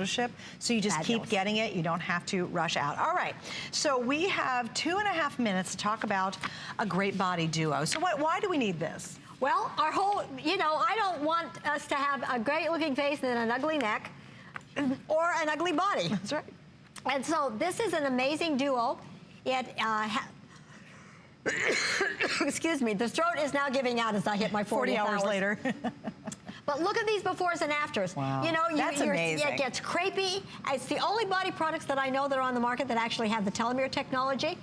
ship, so you just keep getting it. You don't have to rush out. All right, so we have 2.5 minutes to talk about a great body duo. So why do we need this? Well, our whole, I don't want us to have a great looking face and an ugly neck or an ugly body. That's right. And so this is an amazing duo. It excuse me, the throat is now giving out as I hit my 40 hours later. But look at these befores and afters. Wow. That's amazing. It gets crepey. It's the only body products that I know that are on the market that actually have the telomere technology.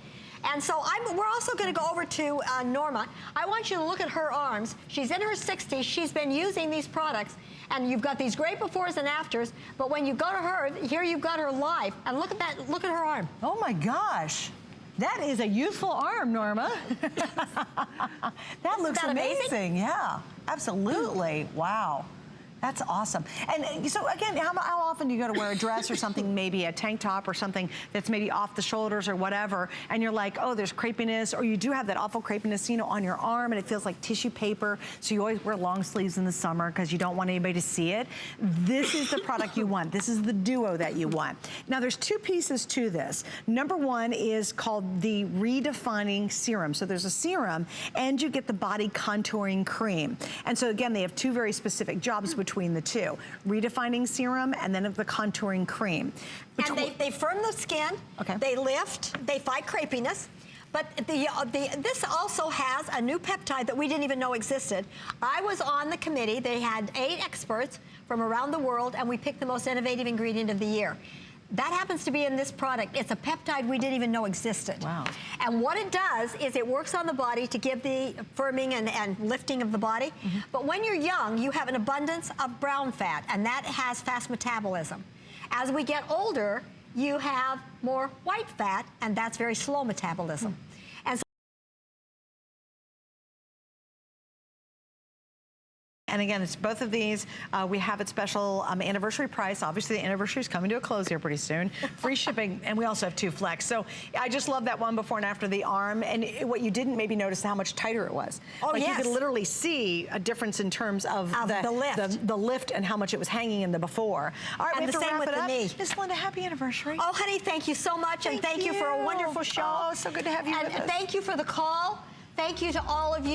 And so we're also going to go over to Norma. I want you to look at her arms. She's in her 60s. She's been using these products. And you've got these great befores and afters. But when you go to her, here you've got her live. And look at that. Look at her arm. Oh, my gosh. That is a youthful arm, Norma. That looks amazing. Yeah, absolutely. Wow. That's awesome. And so again, how often do you go to wear a dress or something, maybe a tank top or something that's maybe off the shoulders or whatever, and you're like, oh, there's crepiness, or you do have that awful crepiness, on your arm, and it feels like tissue paper, so you always wear long sleeves in the summer because you don't want anybody to see it. This is the product you want. This is the duo that you want. Now, there's two pieces to this. Number one is called the Redefining Serum. So there's a serum, and you get the body contouring cream. And so again, they have two very specific jobs between the two. Redefining serum and then the contouring cream. And they firm the skin, they lift, they fight crepiness. But this also has a new peptide that we didn't even know existed. I was on the committee. They had 8 experts from around the world, and we picked the most innovative ingredient of the year. That happens to be in this product. It's a peptide we didn't even know existed. Wow. And what it does is it works on the body to give the firming and lifting of the body. But when you're young, you have an abundance of brown fat, and that has fast metabolism. As we get older, you have more white fat, and that's very slow metabolism. And again, it's both of these. We have it special anniversary price. Obviously, the anniversary is coming to a close here pretty soon. Free shipping, and we also have 2 flex. So I just love that one before and after the arm. And what you didn't maybe notice how much tighter it was. Oh, like yes. You could literally see a difference in terms of the lift and how much it was hanging in the before. All right, and we have the to same wrap with it the up. knee. Miss Linda, happy anniversary. Oh, honey, thank you so much, and thank you for a wonderful show. Oh, so good to have you with us. And thank you for the call. Thank you to all of you.